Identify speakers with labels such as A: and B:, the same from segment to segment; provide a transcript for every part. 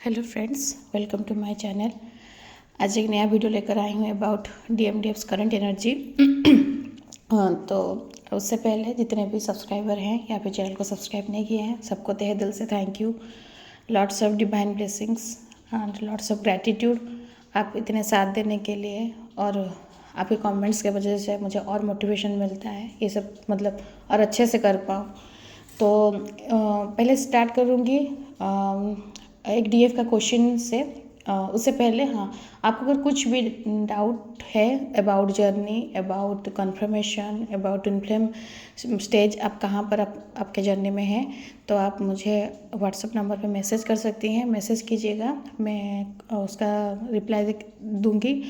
A: Hello friends, welcome to my channel. आज एक नया वीडियो लेकर आई हूँ अबाउट DMDF's करंट एनर्जी। तो उससे पहले जितने भी सब्सक्राइबर हैं या फिर चैनल को सब्सक्राइब नहीं किए हैं, सबको तहे दिल से thank you. Lots of divine blessings and lots of gratitude आप इतने साथ देने के लिए, और आपके कमेंट्स के वजह से मुझे और मोटिवेशन मिलता है ये सब और अच्छे से कर पाऊँ। तो पहले स्टार्ट करूँगी एक DF का क्वेश्चन से। उससे पहले आपको अगर कुछ भी डाउट है about journey, about confirmation, about inflame stage, आप कहाँ पर आपके जर्नी में हैं, तो आप मुझे व्हाट्सएप नंबर पे मैसेज कर सकती हैं। मैसेज कीजिएगा, मैं उसका रिप्लाई दूँगी।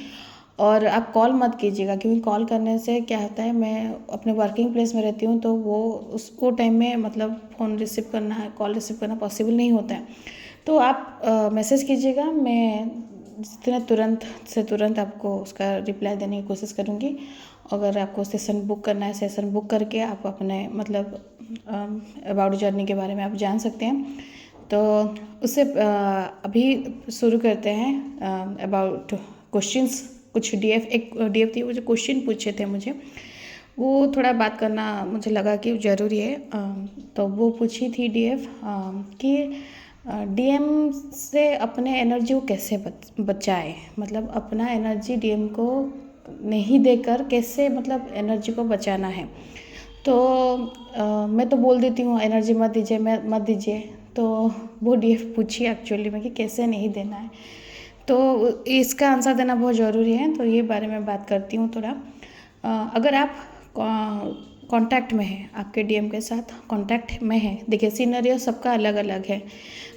A: और आप कॉल मत कीजिएगा, क्योंकि कॉल करने से क्या होता है, मैं अपने वर्किंग प्लेस में रहती हूँ, तो वो उसको टाइम में फ़ोन रिसीव करना, कॉल रिसीव करना पॉसिबल नहीं होता है। तो आप मैसेज कीजिएगा, मैं जितना तुरंत से तुरंत आपको उसका रिप्लाई देने की कोशिश करूँगी। अगर आपको सेशन बुक करना है, सेशन बुक करके आप अपने अबाउट जर्नी के बारे में आप जान सकते हैं। तो उससे अभी शुरू करते हैं अबाउट क्वेश्चंस। कुछ एक DF थी, वो जो क्वेश्चन पूछे थे मुझे, वो थोड़ा बात करना मुझे लगा कि ज़रूरी है। तो वो पूछी थी DF कि DM से अपने एनर्जी को कैसे बचाए, अपना एनर्जी DM को नहीं देकर कैसे एनर्जी को बचाना है। तो मैं तो बोल देती हूँ एनर्जी मत दीजिए, मत दीजिए। तो वो DF पूछी एक्चुअली में कि कैसे नहीं देना है, तो इसका आंसर देना बहुत ज़रूरी है। तो ये बारे में बात करती हूँ थोड़ा। अगर आप कांटेक्ट में हैं, आपके DM के साथ कांटेक्ट में हैं, देखिए सिनेरियो सबका अलग अलग है।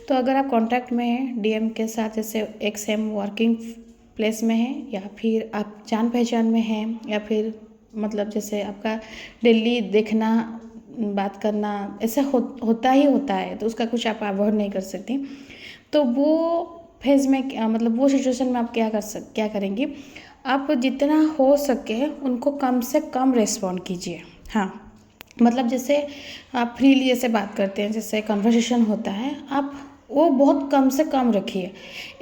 A: तो अगर आप कांटेक्ट में हैं DM के साथ, जैसे एक सेम वर्किंग प्लेस में हैं, या फिर आप जान पहचान में हैं, या फिर जैसे आपका डेली देखना, बात करना, ऐसा होता ही होता है, तो उसका कुछ आप अवॉइड नहीं कर सकती। तो वो फेज़ में वो सिचुएशन में आप क्या करेंगी, आप जितना हो सके उनको कम से कम रेस्पॉन्ड कीजिए। जैसे आप फ्रीली ऐसे बात करते हैं, जैसे कन्वर्सेशन होता है, आप वो बहुत कम से कम रखिए।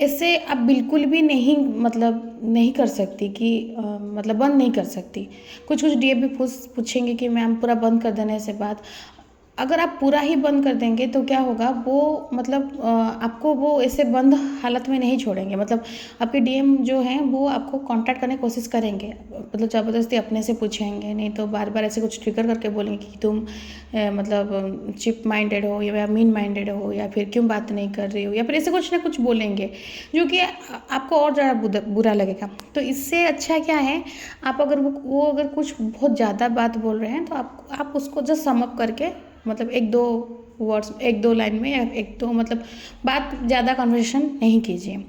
A: इससे आप बिल्कुल भी नहीं कर सकती कि बंद नहीं कर सकती। कुछ DF भी पूछेंगे कि मैम पूरा बंद कर देने से बात, अगर आप पूरा ही बंद कर देंगे तो क्या होगा, वो आपको वो ऐसे बंद हालत में नहीं छोड़ेंगे। आपके DM जो हैं वो आपको कांटेक्ट करने की कोशिश करेंगे, ज़बरदस्ती अपने से पूछेंगे, नहीं तो बार बार ऐसे कुछ ट्रिगर करके बोलेंगे कि तुम चिप माइंडेड हो, या मीन माइंडेड हो, या फिर क्यों बात नहीं कर रही हो, या फिर ऐसे कुछ ना कुछ बोलेंगे जो कि आपको और ज़्यादा बुरा लगेगा। तो इससे अच्छा क्या है, आप अगर वो अगर कुछ बहुत ज़्यादा बात बोल रहे हैं, तो आप उसको जस्ट सम अप करके एक दो वर्ड्स, एक दो लाइन में, या एक दो बात ज़्यादा कन्वर्सेशन नहीं कीजिए।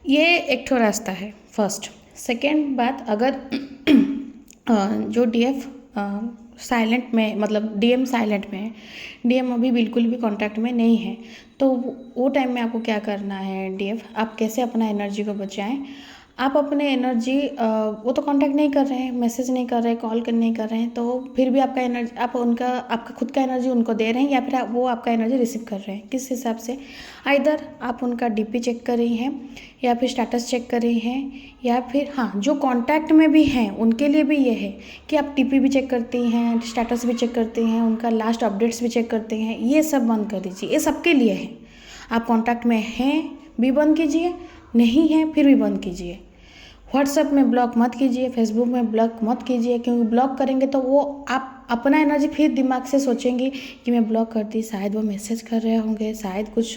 A: ये एक ठो रास्ता है फर्स्ट। सेकेंड बात, अगर जो DF साइलेंट में, DM साइलेंट में है, DM अभी बिल्कुल भी कांटेक्ट में नहीं है, तो वो टाइम में आपको क्या करना है, DF आप कैसे अपना एनर्जी को बचाएं। आप अपने एनर्जी, वो तो कांटेक्ट नहीं कर रहे हैं, मैसेज नहीं कर रहे हैं, कॉल नहीं कर रहे हैं, तो फिर भी आपका एनर्जी, आपका खुद का एनर्जी उनको दे रहे हैं, या फिर वो आपका एनर्जी रिसीव कर रहे हैं। किस हिसाब से, आइदर आप उनका DP चेक कर रही हैं, या फिर स्टेटस चेक कर रही हैं, या फिर जो कांटेक्ट में भी हैं उनके लिए भी ये है कि आप DP भी चेक करती हैं, स्टेटस भी चेक करती हैं, उनका लास्ट अपडेट्स भी चेक करते हैं। ये सब बंद कर दीजिए, ये सबके लिए है। आप कॉन्टैक्ट में हैं भी बंद कीजिए, नहीं हैं फिर भी बंद कीजिए। व्हाट्सएप में ब्लॉक मत कीजिए, फेसबुक में ब्लॉक मत कीजिए, क्योंकि ब्लॉक करेंगे तो वो आप अपना एनर्जी फिर दिमाग से सोचेंगी कि मैं ब्लॉक करती, शायद वो मैसेज कर रहे होंगे, शायद कुछ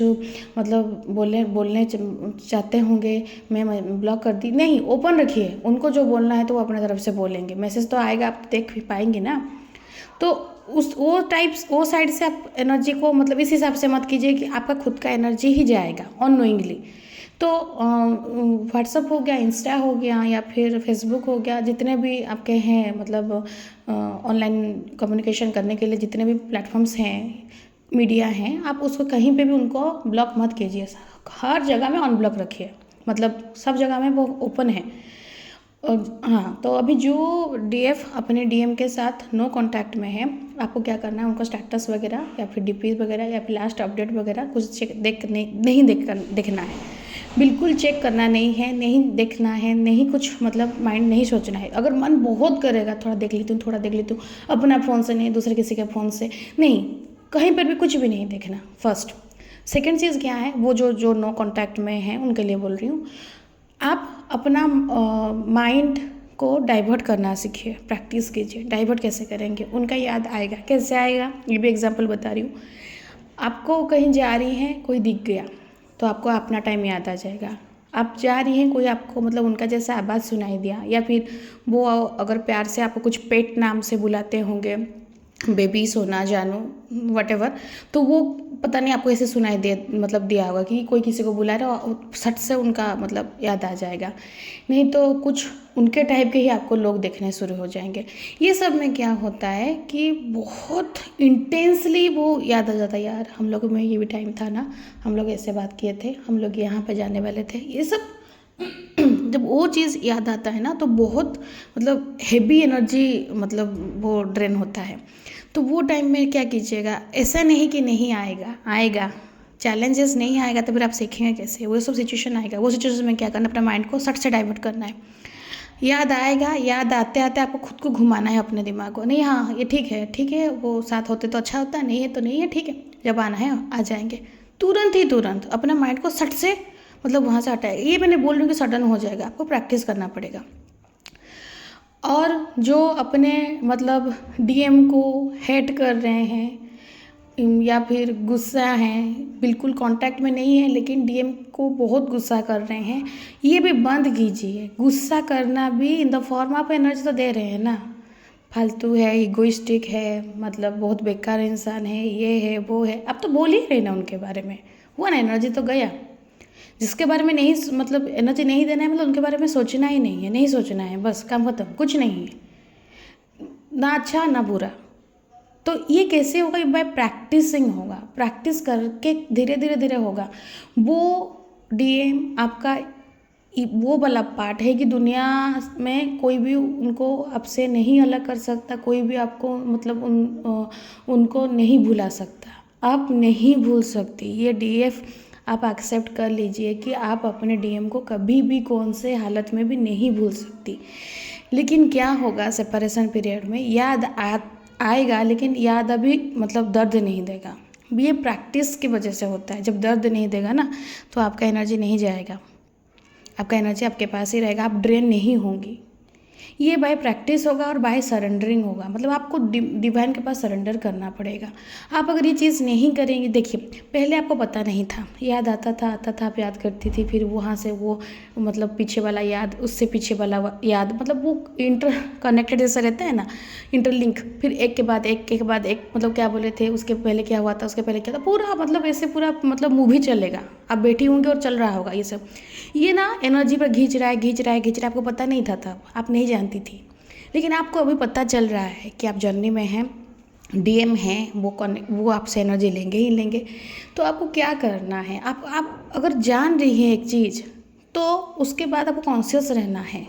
A: बोलने चाहते होंगे, मैं ब्लॉक कर दी। नहीं, ओपन रखिए, उनको जो बोलना है तो वो अपने तरफ से बोलेंगे, मैसेज तो आएगा, आप देख भी पाएंगे ना। तो वो साइड से आप एनर्जी को इस हिसाब से मत कीजिए कि आपका खुद का एनर्जी ही जाएगा अननोइंगली। तो व्हाट्सअप हो गया, इंस्टा हो गया, या फिर फेसबुक हो गया, जितने भी आपके हैं ऑनलाइन कम्युनिकेशन करने के लिए जितने भी प्लेटफॉर्म्स हैं, मीडिया हैं, आप उसको कहीं पे भी उनको ब्लॉक मत कीजिए। हर जगह में अनब्लॉक रखिए, सब जगह में वो ओपन है। हाँ, तो अभी जो डीएफ अपने डीएम के साथ नो कांटेक्ट में है, आपको क्या करना है, उनका स्टेटस वगैरह या फिर डीपी वगैरह या फिर लास्ट अपडेट वगैरह कुछ चेक नहीं देखना है, बिल्कुल चेक करना नहीं है, नहीं देखना है, नहीं कुछ मतलब माइंड नहीं सोचना है। अगर मन बहुत करेगा थोड़ा देख लेती हूँ, थोड़ा देख लेती हूँ, अपना फ़ोन से नहीं, दूसरे किसी के फ़ोन से नहीं, कहीं पर भी कुछ भी नहीं देखना फर्स्ट। सेकेंड चीज़ क्या है, वो जो नो कॉन्टैक्ट में है उनके लिए बोल रही हूँ, आप अपना माइंड को डाइवर्ट करना सीखिए, प्रैक्टिस कीजिए। डाइवर्ट कैसे करेंगे, उनका याद आएगा, कैसे आएगा ये भी एग्जांपल बता रही हूँ। आपको कहीं जा रही हैं, कोई दिख गया तो आपको अपना टाइम याद आ जाएगा। आप जा रही हैं, कोई आपको मतलब उनका जैसा आवाज़ सुनाई दिया, या फिर वो अगर प्यार से आपको कुछ पेट नाम से बुलाते होंगे, बेबी, सोना, जानू, वटेवर, तो वो पता नहीं आपको ऐसे सुनाई दे मतलब दिया होगा कि कोई किसी को बुला रहा है, सट से उनका मतलब याद आ जाएगा। नहीं तो कुछ उनके टाइप के ही आपको लोग देखने शुरू हो जाएंगे। ये सब में क्या होता है कि बहुत इंटेंसली वो याद आ जाता है, यार हम लोग में ये भी टाइम था ना, हम लोग ऐसे बात किए थे, हम लोग यहाँ पे जाने वाले थे, ये सब जब वो चीज़ याद आता है ना तो बहुत मतलब हेवी एनर्जी मतलब वो ड्रेन होता है। तो वो टाइम में क्या कीजिएगा, ऐसा नहीं कि नहीं आएगा, आएगा, चैलेंजेस नहीं आएगा तो फिर आप सीखेंगे कैसे, वो सब सिचुएशन आएगा। वो सिचुएशन में क्या करना, अपना माइंड को सट से डाइवर्ट करना है। याद आएगा, याद आते आते आपको खुद को घुमाना है अपने दिमाग को, नहीं हाँ ये ठीक है, वो साथ होते तो अच्छा होता, नहीं है तो नहीं है, ठीक है, जब आना है आ जाएंगे। तुरंत अपना माइंड को सट से मतलब वहाँ से हटाएगा। ये मैंने बोल रही हूँ कि सडन हो जाएगा, आपको प्रैक्टिस करना पड़ेगा। और जो अपने मतलब डीएम को हेट कर रहे हैं या फिर गुस्सा हैं, बिल्कुल कांटेक्ट में नहीं है लेकिन डीएम को बहुत गुस्सा कर रहे हैं, ये भी बंद कीजिए। गुस्सा करना भी in the form of energy तो दे रहे हैं ना, फालतू है, इगोइस्टिक है, मतलब बहुत बेकार इंसान है, ये है वो है, अब तो बोल ही रहे ना उनके बारे में, हुआ ना, एनर्जी तो गया। जिसके बारे में नहीं मतलब एनर्जी नहीं देना है, मतलब उनके बारे में सोचना ही नहीं है, नहीं सोचना है, बस काम खत्म, कुछ नहीं है, ना अच्छा ना बुरा। तो ये कैसे होगा, ये बाय प्रैक्टिसिंग होगा, प्रैक्टिस करके धीरे धीरे होगा। वो डीएम आपका वो वाला पार्ट है कि दुनिया में कोई भी उनको आपसे नहीं अलग कर सकता, कोई भी आपको मतलब उनको नहीं भुला सकता, आप नहीं भूल सकती। ये डीएफ आप एक्सेप्ट कर लीजिए कि आप अपने डीएम को कभी भी कौन से हालत में भी नहीं भूल सकती। लेकिन क्या होगा, सेपरेशन पीरियड में याद आएगा, लेकिन याद अभी मतलब दर्द नहीं देगा। ये प्रैक्टिस की वजह से होता है। जब दर्द नहीं देगा ना तो आपका एनर्जी नहीं जाएगा, आपका एनर्जी आपके पास ही रहेगा, आप ड्रेन नहीं होंगी। ये बाय प्रैक्टिस होगा और बाय सरेंडरिंग होगा, मतलब आपको डिवाइन के पास सरेंडर करना पड़ेगा। आप अगर ये चीज़ नहीं करेंगे, देखिए पहले आपको पता नहीं था, याद आता था आप याद करती थी, फिर वहाँ से वो मतलब पीछे वाला याद, उससे पीछे वाला याद, मतलब वो इंटर कनेक्टेड जैसा रहता है ना, इंटरलिंक, फिर एक के बाद एक मतलब क्या बोले थे, उसके पहले क्या हुआ था, उसके पहले क्या था, पूरा मतलब ऐसे पूरा मतलब मूवी चलेगा, आप बैठी होंगे और चल रहा होगा ये सब। ये ना एनर्जी पर खींच रहा है, आपको पता नहीं था तब, आप नहीं जानती थी, लेकिन आपको अभी पता चल रहा है कि आप जर्नी में हैं, डीएम हैं, वो आपसे एनर्जी लेंगे ही लेंगे। तो आपको क्या करना है, आप अगर जान रही हैं एक चीज़, तो उसके बाद आपको कॉन्शियस रहना है,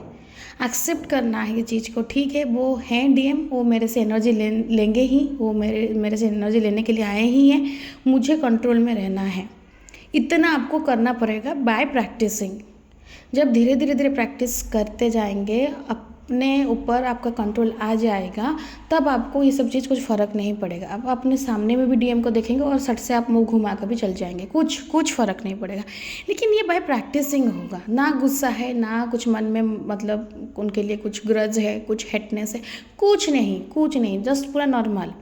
A: एक्सेप्ट करना है ये चीज़ को, ठीक है वो हैं डीएम, वो मेरे से एनर्जी लेंगे ही, वो मेरे से एनर्जी लेने के लिए आए ही हैं, मुझे कंट्रोल में रहना है। इतना आपको करना पड़ेगा बाय प्रैक्टिसिंग। जब धीरे धीरे प्रैक्टिस करते जाएंगे, अपने ऊपर आपका कंट्रोल आ जाएगा, तब आपको ये सब चीज़ कुछ फ़र्क नहीं पड़ेगा। आप अपने सामने में भी डीएम को देखेंगे और सट से आप मुंह घुमा कर भी चल जाएंगे, कुछ फ़र्क नहीं पड़ेगा। लेकिन ये बाय प्रैक्टिसिंग होगा, ना गुस्सा है, ना कुछ मन में मतलब उनके लिए कुछ ग्रज है, कुछ हेटनेस है, कुछ नहीं, जस्ट पूरा नॉर्मल।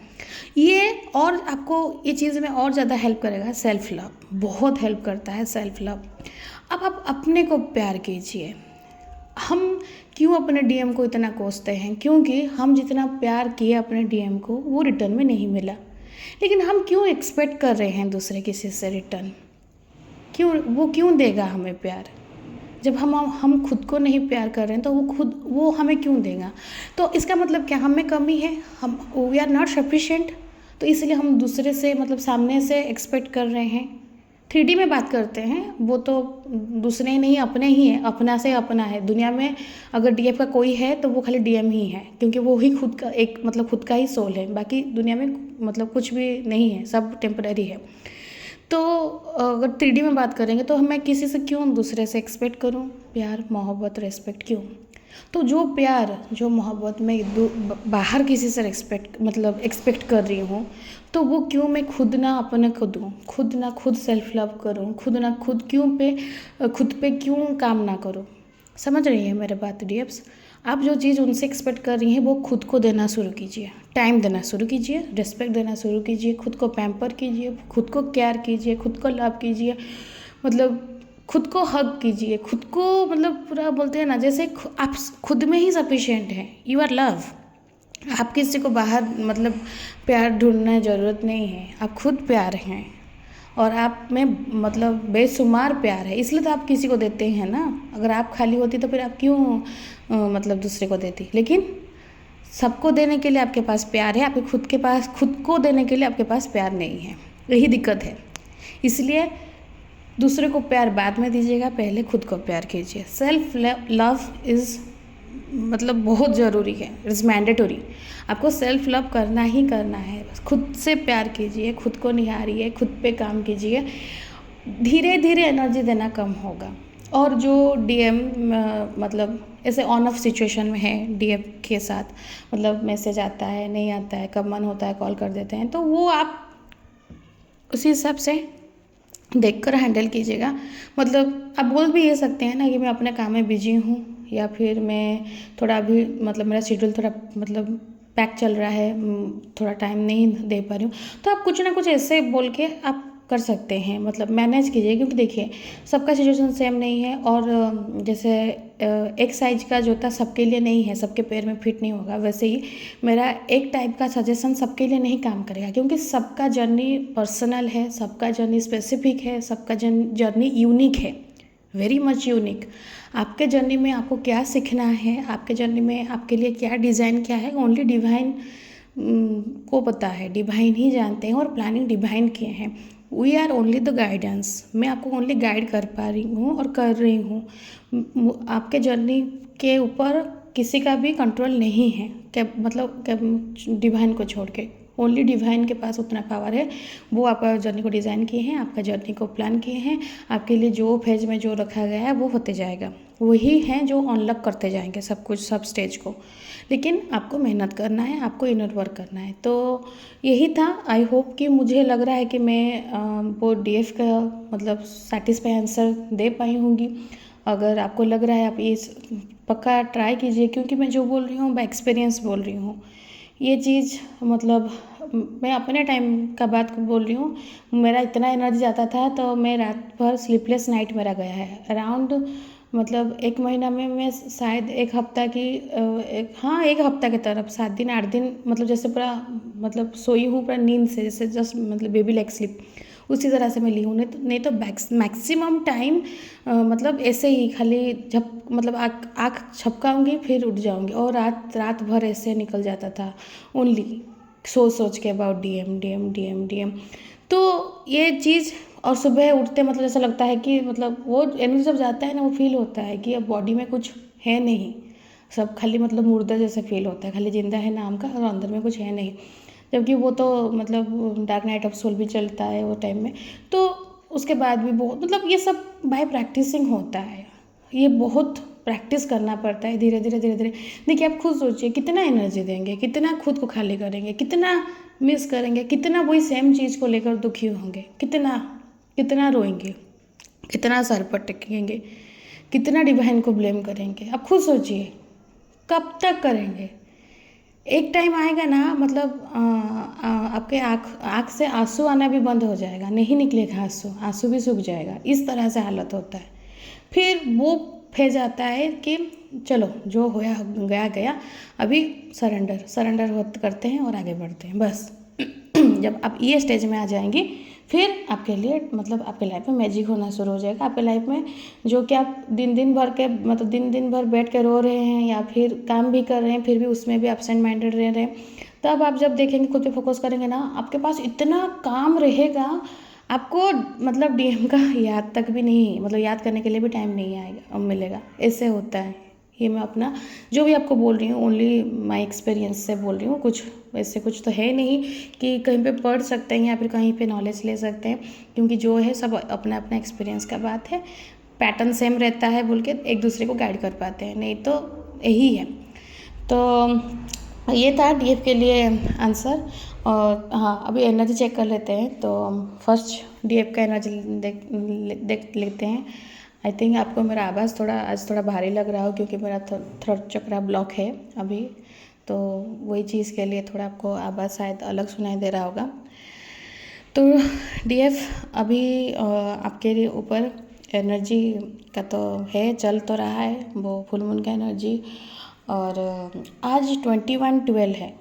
A: ये और आपको ये चीज़ में और ज़्यादा हेल्प करेगा, सेल्फ लव, बहुत हेल्प करता है सेल्फ लव। अब आप अपने को प्यार कीजिए। हम क्यों अपने डीएम को इतना कोसते हैं, क्योंकि हम जितना प्यार किए अपने डीएम को वो रिटर्न में नहीं मिला। लेकिन हम क्यों एक्सपेक्ट कर रहे हैं दूसरे किसी से रिटर्न, क्यों देगा हमें प्यार, जब हम खुद को नहीं प्यार कर रहे हैं तो वो हमें क्यों देगा। तो इसका मतलब क्या, हमें कमी है, हम वी आर नॉट सफिशिएंट, तो इसलिए हम दूसरे से मतलब सामने से एक्सपेक्ट कर रहे हैं। 3D में बात करते हैं वो तो दूसरे नहीं अपने ही है, अपना से अपना है। दुनिया में अगर डीएफ का कोई है तो वो खाली डीएम ही है, क्योंकि वो ही खुद का एक मतलब खुद का ही सोल है। बाकी दुनिया में मतलब कुछ भी नहीं है, सब टेम्पररी है। तो अगर 3D में बात करेंगे तो मैं किसी से क्यों दूसरे से एक्सपेक्ट करूं प्यार, मोहब्बत, रेस्पेक्ट, क्यों? तो जो प्यार, जो मोहब्बत मैं बाहर किसी से एक्सपेक्ट कर रही हूँ, तो वो क्यों मैं खुद ना अपने खुद हूँ, खुद ना खुद सेल्फ लव करूँ, खुद ना खुद खुद पे क्यों काम ना करूँ? समझ रही है मेरे बात डियर्स? आप जो चीज़ उनसे एक्सपेक्ट कर रही हैं वो खुद को देना शुरू कीजिए, टाइम देना शुरू कीजिए, रिस्पेक्ट देना शुरू कीजिए, खुद को पैम्पर कीजिए, खुद को केयर कीजिए, खुद को लव कीजिए, मतलब खुद को हग कीजिए, खुद को मतलब पूरा बोलते हैं ना, जैसे आप खुद में ही सफिशिएंट हैं, यू आर लव। आप किसी को बाहर मतलब प्यार ढूंढने ज़रूरत नहीं है, आप खुद प्यार हैं और आप में मतलब बेशुमार प्यार है, इसलिए तो आप किसी को देते हैं ना। अगर आप खाली होती तो फिर आप क्यों मतलब दूसरे को देती? लेकिन सबको देने के लिए आपके पास प्यार है, आपके खुद को देने के लिए आपके पास प्यार नहीं है, यही दिक्कत है। इसलिए दूसरे को प्यार बाद में दीजिएगा, पहले खुद को प्यार कीजिए। सेल्फ लव इज़ मतलब बहुत ज़रूरी है, इट्स मैंडेटरी। आपको सेल्फ लव करना ही करना है, खुद से प्यार कीजिए, खुद को निहारिए, खुद पे काम कीजिए, धीरे धीरे एनर्जी देना कम होगा। और जो डीएम मतलब ऐसे ऑन ऑफ सिचुएशन में है डीएम के साथ, मतलब मैसेज आता है नहीं आता है, कब मन होता है कॉल कर देते हैं, तो वो आप उसी हिसाब से देखकर हैंडल कीजिएगा। मतलब आप बोल भी ये सकते हैं ना कि मैं अपने काम में बिजी हूँ, या फिर मैं थोड़ा अभी मतलब मेरा शेड्यूल थोड़ा मतलब पैक चल रहा है, थोड़ा टाइम नहीं दे पा रही हूँ। तो आप कुछ ना कुछ ऐसे बोल के आप कर सकते हैं, मतलब मैनेज कीजिए, क्योंकि देखिए सबका सिचुएशन सेम नहीं है। और जैसे एक साइज का जूता सबके लिए नहीं है, सबके पैर में फिट नहीं होगा, वैसे ही मेरा एक टाइप का सजेशन सबके लिए नहीं काम करेगा, क्योंकि सबका जर्नी पर्सनल है, सबका जर्नी स्पेसिफिक है, सबका जर्नी यूनिक है, वेरी मच यूनिक। आपके जर्नी में आपको क्या सीखना है, आपके जर्नी में आपके लिए क्या डिज़ाइन क्या है, ओनली डिवाइन को पता है, डिवाइन ही जानते हैं और प्लानिंग डिवाइन किए हैं। We are only the guidance, मैं आपको ओनली गाइड कर पा रही हूँ और कर रही हूँ। आपके जर्नी के ऊपर किसी का भी कंट्रोल नहीं है, क्या मतलब डिवाइन को छोड़ के ओनली डिवाइन के पास उतना पावर है। वो आपका जर्नी को डिज़ाइन किए हैं, आपका जर्नी को प्लान किए हैं, आपके लिए जो फेज में जो रखा गया है वो होते जाएगा, वही हैं जो अनलॉक करते जाएंगे सब कुछ, सब स्टेज को। लेकिन आपको मेहनत करना है, आपको इनर वर्क करना है। तो यही था। आई होप कि मुझे लग रहा है कि मैं वो डीएफ का मतलब सेटिस्फाई आंसर दे पाई होंगी। अगर आपको लग रहा है आप ये पक्का ट्राई कीजिए, क्योंकि मैं जो बोल रही हूँ बाय एक्सपीरियंस बोल रही हूँ। ये चीज़ मतलब मैं अपने टाइम का बात बोल रही हूँ। मेरा इतना एनर्जी जाता था तो मैं रात भर स्लीपलेस नाइट मेरा गया है। अराउंड मतलब 1 महीना में मैं शायद 1 हफ्ता की एक हफ्ता की तरफ 7 दिन 8 दिन मतलब जैसे पूरा मतलब सोई हूँ पूरा नींद से, जैसे जस्ट मतलब बेबी लाइक स्लीप, उसी तरह से मैं ली हूँ। नहीं तो मैक्सिमम टाइम मतलब ऐसे ही खाली मतलब आँख झपकाऊंगी फिर उठ जाऊंगी, और रात भर ऐसे निकल जाता था ओनली सोच के अबाउट डीएम। तो ये चीज़, और सुबह उठते मतलब ऐसा लगता है कि मतलब वो एनर्जी जब जाता है ना, वो फील होता है कि अब बॉडी में कुछ है नहीं, सब खाली मतलब मुर्दा जैसा फील होता है, खाली जिंदा है नाम का और अंदर में कुछ है नहीं। जबकि वो तो मतलब डार्क नाइट ऑफ सोल भी चलता है वो टाइम में। तो उसके बाद भी बहुत मतलब ये सब बाय प्रैक्टिसिंग होता है, ये बहुत प्रैक्टिस करना पड़ता है, धीरे धीरे धीरे धीरे। देखिए आप खुद सोचिए कितना एनर्जी देंगे, कितना खुद को खाली करेंगे, कितना मिस करेंगे, कितना वही सेम चीज़ को लेकर दुखी होंगे, कितना रोएंगे, कितना सर पर टेकेंगे, कितना डिवाइन को ब्लेम करेंगे। आप खुद सोचिए कब तक करेंगे? एक टाइम आएगा ना मतलब आपके आँख से आंसू आना भी बंद हो जाएगा, नहीं निकलेगा आंसू भी सूख जाएगा, इस तरह से हालत होता है। फिर वो फेज आता है कि चलो जो होया गया, अभी सरेंडर करते हैं और आगे बढ़ते हैं बस। जब आप ये स्टेज में आ जाएंगी फिर आपके लिए मतलब आपके लाइफ में मैजिक होना शुरू हो जाएगा। आपके लाइफ में जो कि आप दिन भर बैठ के रो रहे हैं या फिर काम भी कर रहे हैं, फिर भी उसमें भी एब्सेंट माइंडेड रह रहे हैं, तब आप जब देखेंगे खुद पे फोकस करेंगे ना, आपके पास इतना काम रहेगा, आपको मतलब डीएम का याद तक भी नहीं, मतलब याद करने के लिए भी टाइम नहीं आएगा मिलेगा, ऐसे होता है। ये मैं अपना जो भी आपको बोल रही हूँ ओनली माई एक्सपीरियंस से बोल रही हूँ, कुछ वैसे कुछ तो है नहीं कि कहीं पे पढ़ सकते हैं या फिर कहीं पे नॉलेज ले सकते हैं, क्योंकि जो है सब अपना अपना एक्सपीरियंस का बात है। पैटर्न सेम रहता है बोल के एक दूसरे को गाइड कर पाते हैं, नहीं तो यही है। तो ये था डीएफ के लिए आंसर। और हाँ, अभी एनर्जी चेक कर लेते हैं। तो फर्स्ट डीएफ का एनर्जी देख लेते हैं। आई थिंक आपको मेरा आवाज़ आज थोड़ा भारी लग रहा हो, क्योंकि मेरा थ्रोट चक्रा ब्लॉक है अभी, तो वही चीज़ के लिए थोड़ा आपको आवाज़ शायद अलग सुनाई दे रहा होगा। तो डीएफ अभी आपके ऊपर एनर्जी का तो है, चल तो रहा है वो फुल मून का एनर्जी। और आज 21/12 है,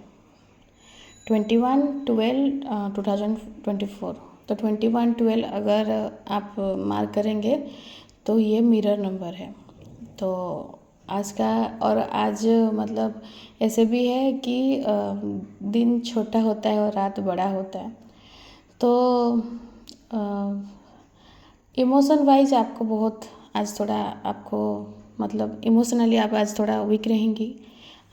A: 21/12/2024। तो 21/12 अगर आप मार्क करेंगे तो ये मिरर नंबर है। तो आज का, और आज मतलब ऐसे भी है कि दिन छोटा होता है और रात बड़ा होता है। तो इमोशन वाइज आपको बहुत आज थोड़ा आपको मतलब इमोशनली आप आज थोड़ा वीक रहेंगी।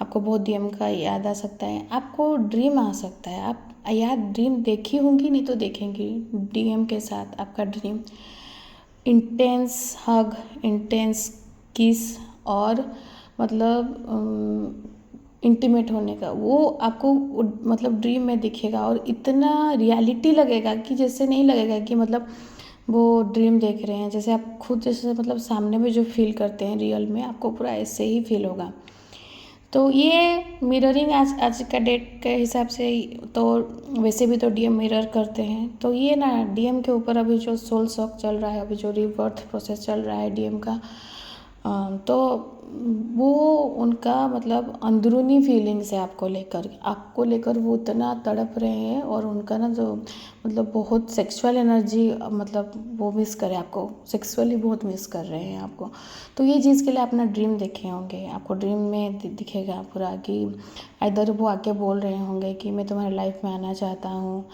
A: आपको बहुत डीएम का याद आ सकता है, आपको ड्रीम आ सकता है। आप याद ड्रीम देखी होंगी, नहीं तो देखेंगी डीएम के साथ आपका ड्रीम इंटेंस हग, इंटेंस किस और मतलब इंटीमेट होने का, वो आपको मतलब ड्रीम में दिखेगा। और इतना रियलिटी लगेगा कि जैसे नहीं लगेगा कि मतलब वो ड्रीम देख रहे हैं, जैसे आप खुद जैसे मतलब सामने में जो फील करते हैं रियल में, आपको पूरा ऐसे ही फील होगा। तो ये मिररिंग आज का डेट के हिसाब से तो वैसे भी तो डीएम मिरर करते हैं। तो ये ना डीएम के ऊपर अभी जो सोल शॉक चल रहा है, अभी जो रीबर्थ प्रोसेस चल रहा है डीएम का, तो वो उनका मतलब अंदरूनी फीलिंग्स है आपको लेकर वो इतना तड़प रहे हैं। और उनका ना जो मतलब बहुत सेक्सुअल एनर्जी, मतलब वो मिस करे, आपको सेक्सुअली बहुत मिस कर रहे हैं आपको। तो ये चीज़ के लिए अपना ड्रीम देखे होंगे, आपको ड्रीम में दिखेगा पूरा कि इधर वो आके बोल रहे होंगे कि मैं तुम्हारी लाइफ में आना चाहता हूँ,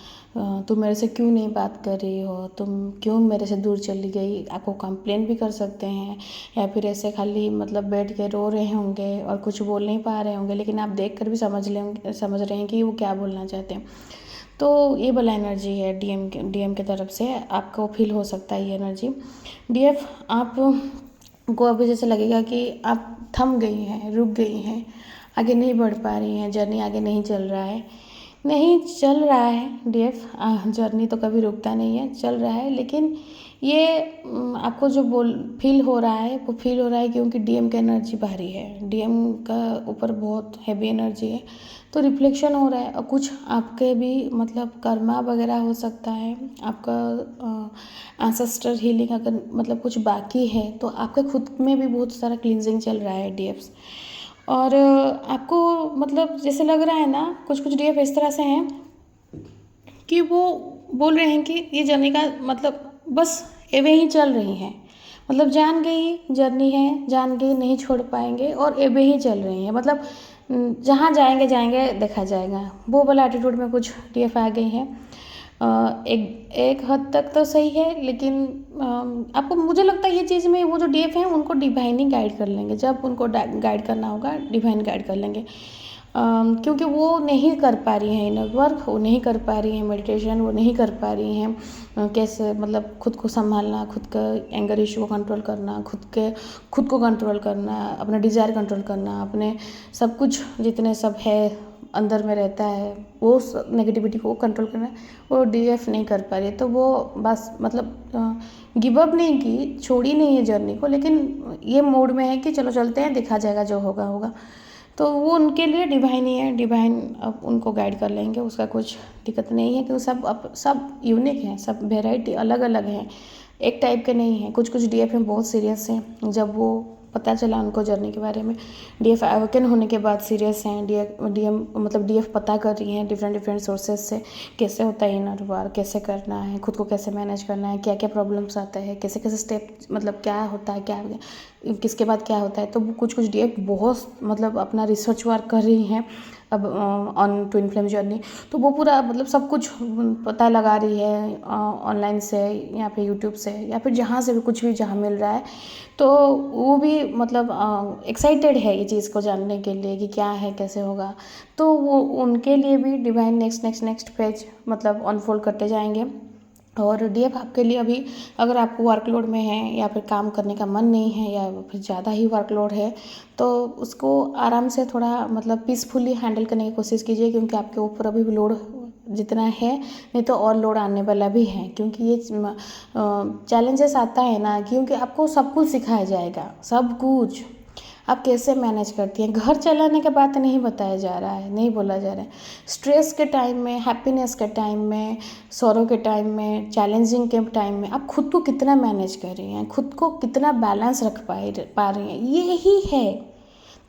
A: तुम मेरे से क्यों नहीं बात कर रही हो, तुम क्यों मेरे से दूर चली गई। आपको कंप्लेन भी कर सकते हैं, या फिर ऐसे खाली मतलब बैठ के रो रहे होंगे और कुछ बोल नहीं पा रहे होंगे, लेकिन आप देख कर भी समझ रहे हैं कि वो क्या बोलना चाहते हैं। तो ये वाला एनर्जी है डीएम के तरफ से, आपको फील हो सकता है ये एनर्जी। डीएफ आप को अभी जैसे लगेगा कि आप थम गई हैं, रुक गई हैं, आगे नहीं बढ़ पा रही हैं, जर्नी आगे नहीं चल रहा है। नहीं चल रहा है डीएफ, जर्नी तो कभी रुकता नहीं है, चल रहा है। लेकिन ये आपको जो फील हो रहा है, वो फील हो रहा है क्योंकि डीएम का एनर्जी भारी है, डीएम का ऊपर बहुत हैवी एनर्जी है। तो रिफ्लेक्शन हो रहा है, और कुछ आपके भी मतलब कर्मा वगैरह हो सकता है, आपका एंसेस्टर हीलिंग अगर मतलब कुछ बाकी है, तो आपके खुद में भी बहुत सारा क्लींजिंग चल रहा है डीएफ्स। और आपको मतलब जैसे लग रहा है ना, कुछ डीएफ इस तरह से हैं कि वो बोल रहे हैं कि ये जर्नी का मतलब बस एवे ही चल रही हैं, मतलब जान गई जर्नी है, जान गई नहीं छोड़ पाएंगे और एवे ही चल रही हैं। मतलब जहाँ जाएंगे जाएंगे देखा जाएगा, वो वाला एटीट्यूड में कुछ डीएफ आ गई हैं। एक हद तक तो सही है, लेकिन आपको मुझे लगता है ये चीज़ में वो जो डीएफ हैं उनको डिवाइन ही गाइड कर लेंगे, जब उनको गाइड करना होगा डिवाइन गाइड कर लेंगे। क्योंकि वो नहीं कर पा रही हैं इनर वर्क, वो नहीं कर पा रही हैं मेडिटेशन, वो नहीं कर पा रही हैं कैसे मतलब खुद को संभालना, खुद का एंगर इशू को कंट्रोल करना, खुद को कंट्रोल करना, अपना डिज़ायर कंट्रोल करना, अपने सब कुछ जितने सब है अंदर में रहता है वो नेगेटिविटी को कंट्रोल करना, वो डीएफ नहीं कर पा रही है। तो वो बस मतलब गिव अप नहीं की, छोड़ी नहीं है जर्नी को, लेकिन ये मोड में है कि चलो चलते हैं, देखा जाएगा जो होगा होगा। तो वो उनके लिए डिवाइन ही है, डिवाइन अब उनको गाइड कर लेंगे, उसका कुछ दिक्कत नहीं है, क्योंकि सब यूनिक हैं, सब वेराइटी अलग अलग हैं, एक टाइप के नहीं हैं। कुछ डीएफ में बहुत सीरियस हैं, जब वो पता चला उनको जर्नी के बारे में, डीएफ अवेकन होने के बाद सीरियस हैं। डीएफ पता कर रही हैं डिफरेंट सोर्सेज से, कैसे होता है इनर वर्क, कैसे करना है, खुद को कैसे मैनेज करना है, क्या क्या प्रॉब्लम्स आता है, कैसे स्टेप मतलब क्या होता है, क्या किसके बाद क्या होता है। तो कुछ कुछ डीएफ बहुत मतलब अपना रिसर्च वर्क कर रही हैं अब ऑन ट्विन फ्लेम जर्नी। तो वो पूरा मतलब सब कुछ पता लगा रही है ऑनलाइन से या फिर यूट्यूब से या फिर जहाँ से भी कुछ भी जहाँ मिल रहा है। तो वो भी मतलब एक्साइटेड है ये चीज़ को जानने के लिए कि क्या है कैसे होगा। तो वो उनके लिए भी डिवाइन नेक्स्ट पेज मतलब अनफोल्ड करते जाएंगे। और डीएफ आपके लिए अभी अगर आपको वर्कलोड में है या फिर काम करने का मन नहीं है या फिर ज़्यादा ही वर्कलोड है तो उसको आराम से थोड़ा मतलब पीसफुली हैंडल करने की कोशिश कीजिए, क्योंकि आपके ऊपर अभी भी लोड जितना है नहीं तो और लोड आने वाला भी है। क्योंकि ये चैलेंजेस आता है ना, क्योंकि आपको सब कुछ सिखाया जाएगा, सब कुछ आप कैसे मैनेज करती हैं। घर चलाने के बात नहीं बताया जा रहा है, नहीं बोला जा रहा है। स्ट्रेस के टाइम में, हैप्पीनेस के टाइम में, सॉरो के टाइम में, चैलेंजिंग के टाइम में आप खुद को कितना मैनेज कर रही हैं, खुद को कितना बैलेंस रख पा रही हैं, ये ही है।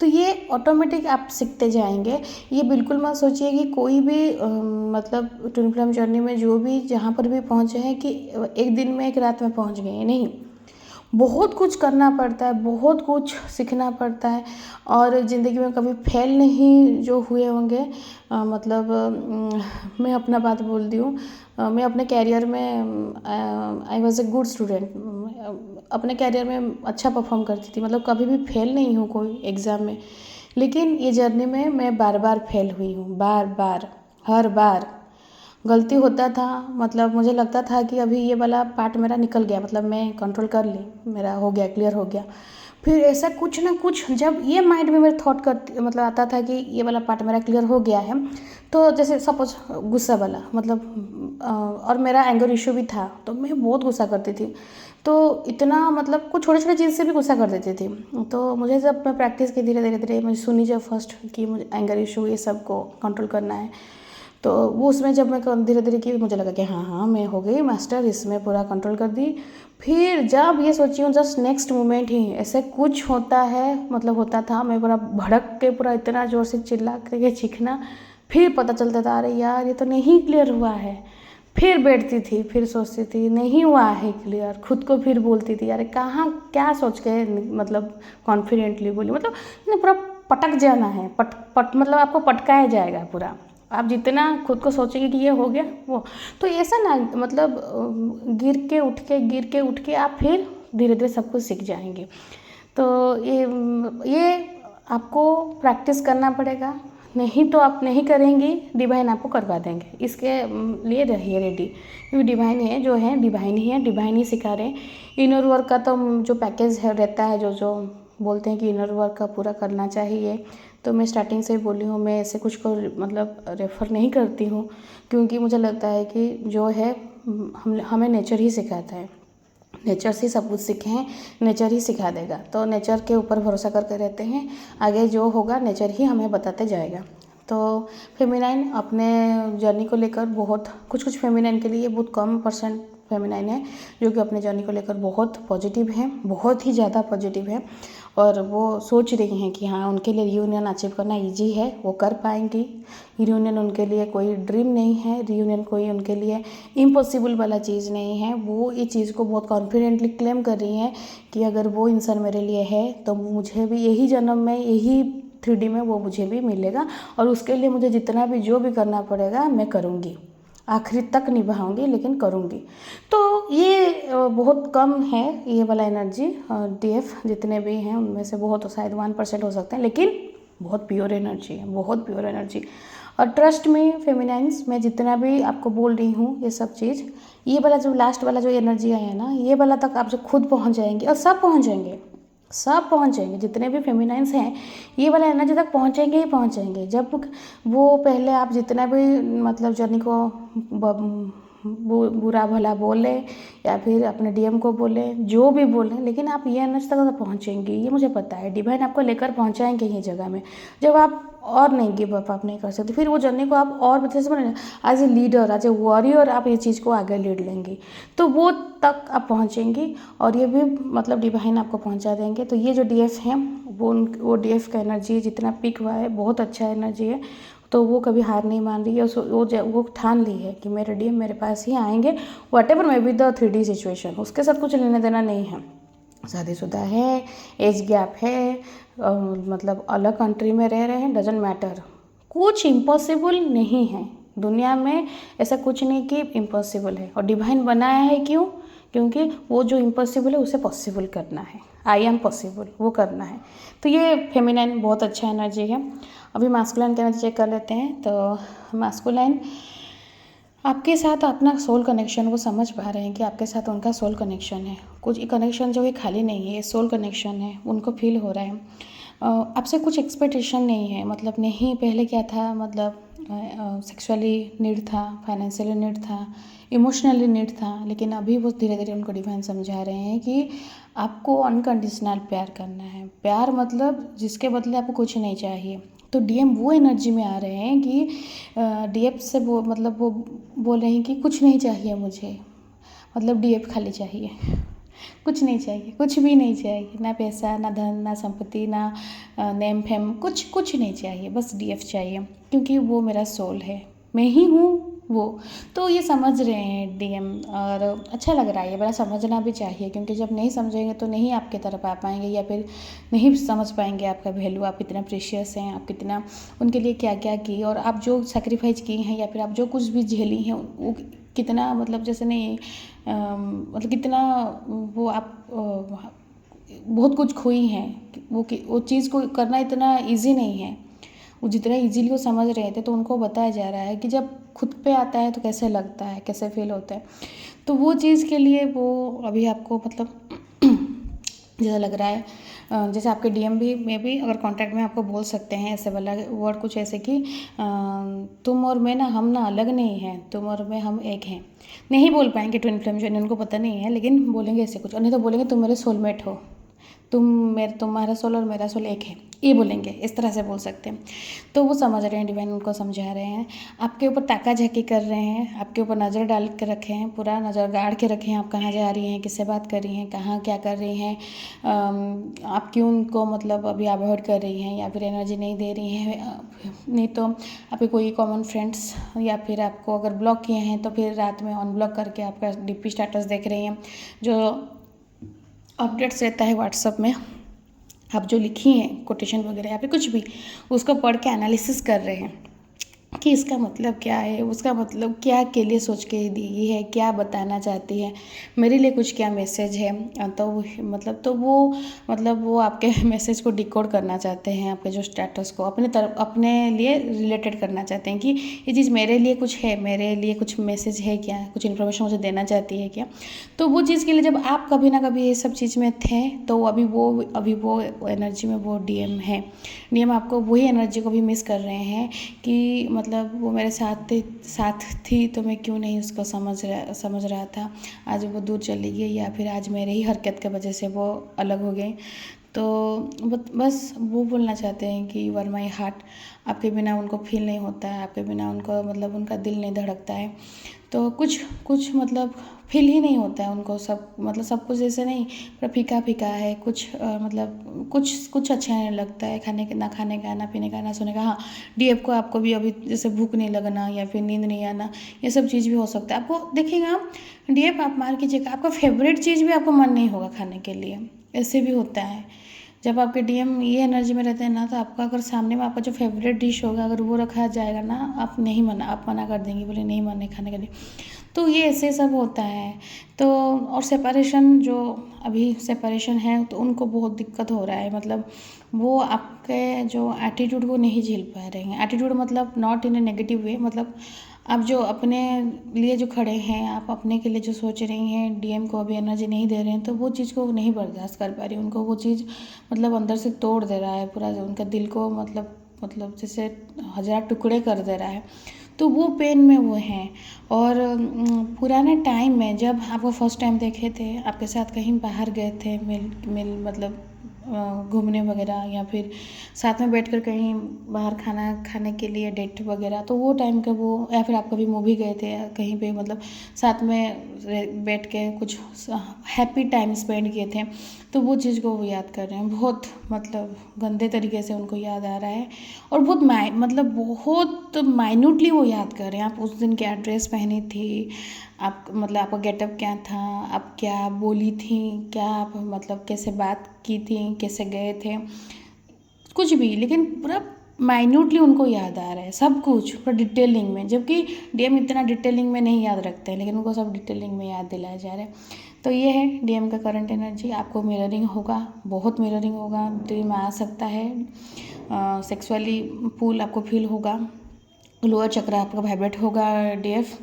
A: तो ये ऑटोमेटिक आप सीखते जाएंगे। ये बिल्कुल मत सोचिए कि कोई भी मतलब ट्विन फ्लेम जर्नी में जो भी जहाँ पर भी पहुँचे हैं कि एक दिन में एक रात में पहुँच गए हैं, नहीं। बहुत कुछ करना पड़ता है, बहुत कुछ सीखना पड़ता है। और ज़िंदगी में कभी फेल नहीं जो हुए होंगे मतलब मैं अपना बात बोलती हूँ। मैं अपने कैरियर में I was a good student, अपने कैरियर में अच्छा परफॉर्म करती थी, मतलब कभी भी फेल नहीं हूँ कोई एग्ज़ाम में। लेकिन ये जर्नी में मैं बार बार फेल हुई हूँ, बार बार, हर बार गलती होता था। मतलब मुझे लगता था कि अभी ये वाला पार्ट मेरा निकल गया, मतलब मैं कंट्रोल कर ली, मेरा हो गया, क्लियर हो गया। फिर ऐसा कुछ ना कुछ जब ये माइंड में मेरे थॉट करती मतलब आता था कि ये वाला पार्ट मेरा क्लियर हो गया है, तो जैसे सपोज गुस्सा वाला मतलब और मेरा एंगर इशू भी था, तो मैं बहुत गुस्सा करती थी। तो इतना मतलब कुछ छोटे छोटे चीज़ से भी गुस्सा कर देती थी। तो मुझे जब मैं प्रैक्टिस की धीरे धीरे धीरे मुझे सुनी जब फर्स्ट कि मुझे एंगर इशू ये सब को कंट्रोल करना है, तो वो उसमें जब मैं धीरे धीरे की मुझे लगा कि हाँ मैं हो गई मास्टर, इसमें पूरा कंट्रोल कर दी। फिर जब ये सोची हूँ जस्ट नेक्स्ट मोमेंट ही ऐसे कुछ होता है, मतलब होता था, मैं पूरा भड़क के पूरा इतना ज़ोर से चिल्ला करके चीखना। फिर पता चलता था अरे यार ये तो नहीं क्लियर हुआ है। फिर बैठती थी, फिर सोचती थी नहीं हुआ है क्लियर, खुद को फिर बोलती थी अरे कहाँ क्या सोच के मतलब कॉन्फिडेंटली बोली, मतलब पूरा पटक जाना है, पट मतलब आपको पटकाया जाएगा पूरा। आप जितना खुद को सोचेंगे कि ये हो गया वो, तो ऐसा ना मतलब गिर के उठ के आप फिर धीरे धीरे सब कुछ सीख जाएंगे। तो ये आपको प्रैक्टिस करना पड़ेगा, नहीं तो आप नहीं करेंगी, डिवाइन आपको करवा देंगे। इसके लिए रहिए रेडी, क्योंकि डिवाइन है जो है डिवाइन ही है, डिवाइन ही सिखा रहे हैं। इनर वर्क का तो जो पैकेज है रहता है, जो बोलते हैं कि इनर वर्क का पूरा करना चाहिए। तो मैं स्टार्टिंग से ही बोली हूँ, मैं ऐसे कुछ को मतलब रेफ़र नहीं करती हूँ, क्योंकि मुझे लगता है कि जो है हमें नेचर ही सिखाता है, नेचर से सब कुछ सीखे हैं, नेचर ही सिखा देगा। तो नेचर के ऊपर भरोसा करके रहते हैं, आगे जो होगा नेचर ही हमें बताते जाएगा। तो फेमिनाइन अपने जर्नी को लेकर बहुत कुछ फेमिनाइन के लिए बहुत कम % फेमिनाइन है जो कि अपने जर्नी को लेकर बहुत पॉजिटिव है, बहुत ही ज़्यादा पॉजिटिव है। और वो सोच रही हैं कि हाँ उनके लिए रियूनियन अचीव करना ईजी है, वो कर पाएंगी। रियूनियन उनके लिए कोई ड्रीम नहीं है, रियूनियन कोई उनके लिए इम्पॉसिबल वाला चीज़ नहीं है। वो ये चीज़ को बहुत कॉन्फिडेंटली क्लेम कर रही हैं कि अगर वो इंसान मेरे लिए है तो मुझे भी यही जन्म में, यही 3D में वो मुझे भी मिलेगा, और उसके लिए मुझे जितना भी जो भी करना पड़ेगा मैं करूँगी, आखिरी तक निभाऊंगी, लेकिन करूँगी। तो ये बहुत कम है ये वाला एनर्जी। डीएफ जितने भी हैं उनमें से बहुत शायद 1% हो सकते हैं, लेकिन बहुत प्योर एनर्जी है, बहुत प्योर एनर्जी। और ट्रस्ट में फेमिनाइन्स, मैं जितना भी आपको बोल रही हूँ ये सब चीज़, ये वाला जो लास्ट वाला जो एनर्जी आया है ना, ये वाला तक आप जब खुद पहुँच जाएंगे, और सब पहुँच जाएंगे, सब पहुँच जाएंगे, जितने भी फेमिनाइन्स हैं ये वाला एनर्जी तक पहुँचेंगे ही पहुँचेंगे। जब वो पहले आप जितना भी मतलब जर्नी को बुरा भला बोले या फिर अपने डीएम को बोले, जो भी बोलें, लेकिन आप ये एनर्जी तक पहुँचेंगे, ये मुझे पता है। डिवाइन आपको लेकर पहुँचाएंगे ये जगह में, जब आप और नहीं गिव अप आप नहीं कर सकते, फिर वो जर्नी को आप और अच्छे से as a leader, as a warrior आप ये चीज़ को आगे लीड लेंगी, तो वो तक आप पहुँचेंगी। और ये भी मतलब डिवाइन आपको पहुँचा देंगे। तो ये जो डीएफ हैं वो डीएफ का एनर्जी जितना पीक हुआ है, बहुत अच्छा एनर्जी है। तो वो कभी हार नहीं मान रही है, वो ठान ली है कि मेरे डीएम मेरे पास ही आएंगे, whatever may be the 3D situation, उसके साथ कुछ लेना देना नहीं है। शादीशुदा है, एज गैप है, मतलब अलग कंट्री में रह रहे हैं, डजेंट मैटर, कुछ इम्पॉसिबल नहीं है दुनिया में। ऐसा कुछ नहीं कि इम्पॉसिबल है। और डिवाइन बनाया है क्यों? क्योंकि वो जो इम्पॉसिबल है उसे पॉसिबल करना है। आई एम पॉसिबल, वो करना है। तो ये फेमिनाइन बहुत अच्छा एनर्जी है। अभी मास्कुलाइन का एनर्जी चेक कर लेते हैं। तो मास्कुलाइन आपके साथ अपना सोल कनेक्शन वो समझ पा रहे हैं कि आपके साथ उनका सोल कनेक्शन है। कुछ कनेक्शन जो है खाली नहीं है, ये सोल कनेक्शन है, उनको फील हो रहा है। आपसे कुछ एक्सपेक्टेशन नहीं है, मतलब नहीं। पहले क्या था, मतलब सेक्सुअली नीड था, फाइनेंशियली नीड था, इमोशनली नीड था, लेकिन अभी वो धीरे धीरे उनको डिवाइन समझा रहे हैं कि आपको अनकंडीशनल प्यार करना है। प्यार मतलब जिसके बदले आपको कुछ नहीं चाहिए। तो डीएम वो एनर्जी में आ रहे हैं कि डीएफ से वो मतलब वो बोल रहे हैं कि कुछ नहीं चाहिए मुझे, मतलब डीएफ खाली चाहिए, कुछ नहीं चाहिए, कुछ भी नहीं चाहिए, ना पैसा, ना धन, ना संपत्ति, ना नेम फेम, कुछ कुछ नहीं चाहिए, बस डीएफ चाहिए, क्योंकि वो मेरा सोल है, मैं ही हूँ वो। तो ये समझ रहे हैं डीएम, और अच्छा लग रहा है। ये बड़ा समझना भी चाहिए, क्योंकि जब नहीं समझेंगे तो नहीं आपके तरफ आ पाएंगे, या फिर नहीं समझ पाएंगे आपका वैल्यू, आप कितना प्रीशियस हैं, आप कितना उनके लिए क्या क्या किए, और आप जो सेक्रीफाइस किए हैं या फिर आप जो कुछ भी झेली हैं वो कितना, मतलब जैसे नहीं मतलब कितना वो आप बहुत कुछ खोई हैं। वो चीज़ को करना इतना इजी नहीं है। वो जितना इजीली वो समझ रहे थे, तो उनको बताया जा रहा है कि जब खुद पे आता है तो कैसे लगता है, कैसे फील होता है। तो वो चीज़ के लिए वो अभी आपको मतलब जैसा लग रहा है, जैसे आपके डीएम भी में भी अगर कांटेक्ट में आपको बोल सकते हैं ऐसे वाला वर्ड, कुछ ऐसे कि तुम और मैं ना, हम ना अलग नहीं हैं, तुम और मैं हम एक हैं। नहीं बोल पाएंगे ट्विन फ्लेम जो उनको पता नहीं है, लेकिन बोलेंगे ऐसे कुछ, और नहीं तो बोलेंगे तुम मेरे सोलमेट हो, तुम्हारा सोल और मेरा सोल एक है, ये बोलेंगे, इस तरह से बोल सकते हैं। तो वो समझ रहे हैं, डिवाइन उनको समझा रहे हैं, आपके ऊपर ताका झाकी कर रहे हैं, आपके ऊपर नज़र डाल के रखे हैं, पूरा नज़र गाड़ के रखे हैं, आप कहाँ जा रही हैं, किससे बात कर रही हैं, कहाँ क्या कर रही हैं, आप क्यों उनको मतलब अभी अवॉइड कर रही हैं, या फिर एनर्जी नहीं दे रही हैं। नहीं तो आपके कोई कॉमन फ्रेंड्स, या फिर आपको अगर ब्लॉक किए हैं तो फिर रात में अनब्लॉक करके आपका डीपी स्टेटस देख रही हैं, जो अपडेट्स रहता है व्हाट्सअप में, आप जो लिखी हैं कोटेशन वगैरह या फिर कुछ भी, उसको पढ़ के एनालिसिस कर रहे हैं कि इसका मतलब क्या है, उसका मतलब क्या के लिए सोच के दी है, क्या बताना चाहती है, मेरे लिए कुछ क्या मैसेज है। तो वो आपके मैसेज को डिकोड करना चाहते हैं, आपके जो स्टेटस को अपने तरफ अपने लिए रिलेटेड करना चाहते हैं कि ये चीज़ मेरे लिए कुछ है, मेरे लिए कुछ मैसेज है क्या, कुछ इन्फॉर्मेशन मुझे देना चाहती है क्या। तो वो चीज़ के लिए जब आप कभी ना कभी ये सब चीज़ में थे, तो अभी वो एनर्जी में वो डीएम है। डीएम आपको वही एनर्जी को भी मिस कर रहे हैं कि मतलब वो मेरे साथ थी, तो मैं क्यों नहीं उसको समझ रहा था, आज वो दूर चली गई, या फिर आज मेरे ही हरकत की वजह से वो अलग हो गई। तो बस वो बोलना चाहते हैं कि यू आर माई हार्ट, आपके बिना उनको फील नहीं होता है, आपके बिना उनको मतलब उनका दिल नहीं धड़कता है। तो कुछ मतलब फील ही नहीं होता है उनको, सब कुछ जैसे नहीं, पर फीका फीका है कुछ, मतलब कुछ अच्छा नहीं लगता है, ना खाने का, ना पीने का, ना सोने का। हाँ, डीएफ को आपको भी अभी जैसे भूख नहीं लगना या फिर नींद नहीं आना, ये सब चीज़ भी हो सकता है। आपको देखिएगा डीएफ, आप मार कीजिएगा, आपका फेवरेट चीज़ भी आपको मन नहीं होगा खाने के लिए, ऐसे भी होता है। जब आपके डीएम ये एनर्जी में रहते हैं ना, तो आपका अगर सामने में आपका जो फेवरेट डिश होगा अगर वो रखा जाएगा ना, आप मना कर देंगे, बोले नहीं, मन नहीं खाने के लिए। तो ये ऐसे सब होता है। तो और सेपरेशन, जो अभी सेपरेशन है तो उनको बहुत दिक्कत हो रहा है, मतलब वो आपके जो एटीट्यूड को नहीं झेल पा रहे हैं। एटीट्यूड मतलब not in A negative way, मतलब आप जो अपने लिए जो खड़े हैं, आप अपने के लिए जो सोच रही हैं, डीएम को अभी एनर्जी नहीं दे रहे हैं, तो वो चीज़ को नहीं बर्दाश्त कर पा रही, उनको वो चीज़ मतलब अंदर से तोड़ दे रहा है पूरा, उनका दिल को मतलब जैसे 1000 टुकड़े कर दे रहा है। तो वो पेन में वो हैं। और पुराने टाइम में जब आपको फर्स्ट टाइम देखे थे, आपके साथ कहीं बाहर गए थे, मिल मतलब घूमने वगैरह, या फिर साथ में बैठकर कहीं बाहर खाना खाने के लिए डेट वगैरह, तो वो टाइम का वो, या फिर आप कभी मूवी गए थे कहीं पे, मतलब साथ में बैठ के कुछ हैप्पी टाइम स्पेंड किए थे, तो वो चीज़ को वो याद कर रहे हैं, बहुत मतलब गंदे तरीके से उनको याद आ रहा है। और बहुत माइन्यूटली वो याद कर रहे हैं, आप उस दिन क्या ड्रेस पहनी थी, आप मतलब आपका गेटअप क्या था, आप क्या बोली थी, क्या आप मतलब कैसे बात की थी, कैसे गए थे, कुछ भी, लेकिन पूरा माइन्यूटली उनको याद आ रहा है सब कुछ पूरा डिटेलिंग में। जबकि डीएम इतना डिटेलिंग में नहीं याद रखते हैं, लेकिन उनको सब डिटेलिंग में याद दिलाया जा रहा है। तो ये है डीएम का करंट एनर्जी। आपको मिररिंग होगा, बहुत मिररिंग होगा, ड्रीम आ सकता है, सेक्सुअली पुल आपको फील होगा, लोअर चक्र आपका वाइब्रेट होगा डीएफ।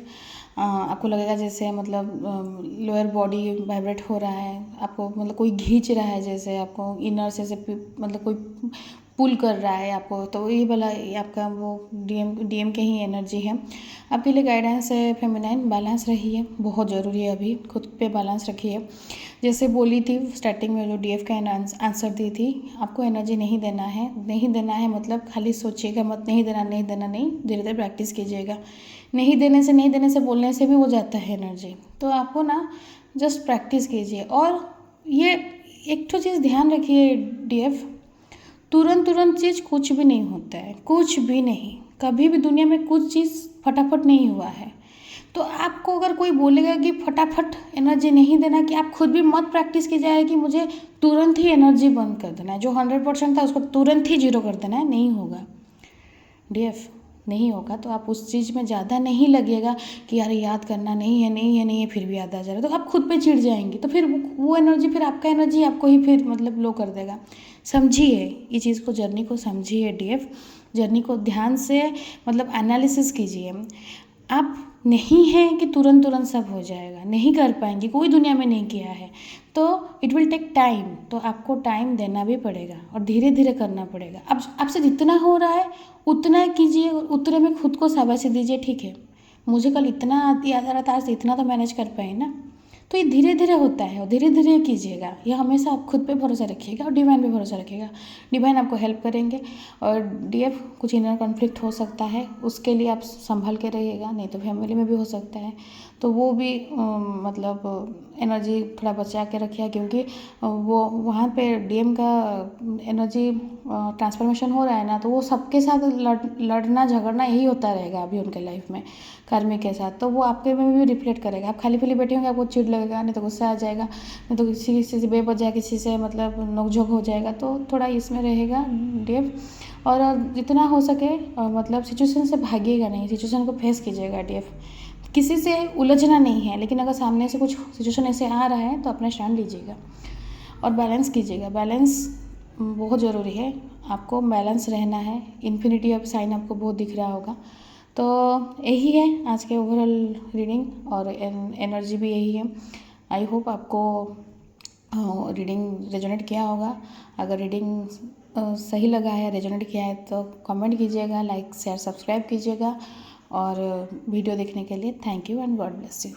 A: आपको लगेगा जैसे मतलब लोअर बॉडी वाइब्रेट हो रहा है, आपको मतलब कोई खींच रहा है, जैसे आपको इनर से मतलब कोई पुल कर रहा है आपको। तो ये वाला आपका वो डीएम के ही एनर्जी है। आपके लिए गाइडेंस है फेमिनाइन, बैलेंस रहिए, बहुत ज़रूरी है, अभी खुद पे बैलेंस रखिए। जैसे बोली थी स्टार्टिंग में जो डीएफ का आंसर दी थी, आपको एनर्जी नहीं देना है, नहीं देना है मतलब खाली सोचिएगा मत, नहीं देना नहीं देना नहीं, धीरे धीरे प्रैक्टिस कीजिएगा। नहीं देने से बोलने से भी हो जाता है एनर्जी। तो आपको ना जस्ट प्रैक्टिस कीजिए। और ये एक तो चीज़ ध्यान रखिए डीएफ, तुरंत चीज़ कुछ भी नहीं होता है, कुछ भी नहीं, कभी भी दुनिया में कुछ चीज़ फटाफट नहीं हुआ है। तो आपको अगर कोई बोलेगा कि फटाफट एनर्जी नहीं देना, कि आप खुद भी मत प्रैक्टिस की जाए कि मुझे तुरंत ही एनर्जी बंद कर देना है, जो 100% था उसको तुरंत ही जीरो कर देना है, नहीं होगा डीएफ, नहीं होगा। तो आप उस चीज़ में ज़्यादा नहीं लगिएगा कि यार याद करना नहीं है, फिर भी याद आ जा रहा है, तो आप खुद पे चिढ़ जाएंगी। तो फिर वो एनर्जी, फिर आपका एनर्जी आपको ही फिर मतलब लो कर देगा। समझिए ये चीज़ को, जर्नी को समझिए डीएफ, जर्नी को ध्यान से मतलब एनालिसिस कीजिए। आप नहीं हैं कि तुरंत सब हो जाएगा, नहीं कर पाएंगे, कोई दुनिया में नहीं किया है। तो इट विल टेक टाइम, तो आपको टाइम देना भी पड़ेगा और धीरे धीरे करना पड़ेगा। अब आपसे जितना हो रहा है उतना कीजिए, उतने में खुद को शाबाशी दीजिए, ठीक है मुझे कल इतना याद आ रहा था, आज इतना तो मैनेज कर पाए ना। तो ये धीरे धीरे होता है और धीरे धीरे कीजिएगा। यह हमेशा आप खुद पे भरोसा रखिएगा और डिवाइन पे भरोसा रखिएगा, डिवाइन आपको हेल्प करेंगे। और डीएफ कुछ इनर कॉन्फ्लिक्ट हो सकता है, उसके लिए आप संभल के रहिएगा, नहीं तो फैमिली में भी हो सकता है, तो वो भी मतलब एनर्जी थोड़ा बचा के रखिए, क्योंकि वो वहाँ पे डीएम का एनर्जी ट्रांसफॉर्मेशन हो रहा है ना, तो वो सबके साथ लड़ना झगड़ना यही होता रहेगा अभी उनके लाइफ में कर्मिक के साथ। तो वो आपके में भी रिफ्लेक्ट करेगा। आप खाली पीली बैठे होंगे, आपको चिढ़ लगेगा, नहीं तो गुस्सा आ जाएगा, नहीं तो किसी से बेवजह किसी से मतलब नोकझोंक हो जाएगा। तो थोड़ा इसमें रहेगा डीएफ। और जितना हो सके मतलब सिचुएशन से भागिएगा नहीं, सिचुएशन को फेस कीजिएगा डीएफ। किसी से उलझना नहीं है, लेकिन अगर सामने से कुछ सिचुएशन ऐसे आ रहा है तो अपना स्टैंड लीजिएगा और बैलेंस कीजिएगा। बैलेंस बहुत ज़रूरी है, आपको बैलेंस रहना है। इन्फिनिटी ऑफ साइन आपको बहुत दिख रहा होगा। तो यही है आज के ओवरऑल रीडिंग और एनर्जी भी यही है। आई होप आपको रीडिंग रेजोनेट किया होगा। अगर रीडिंग सही लगा है, रेजोनेट किया है, तो कमेंट कीजिएगा, लाइक शेयर सब्सक्राइब कीजिएगा। और वीडियो देखने के लिए thank you and God bless you.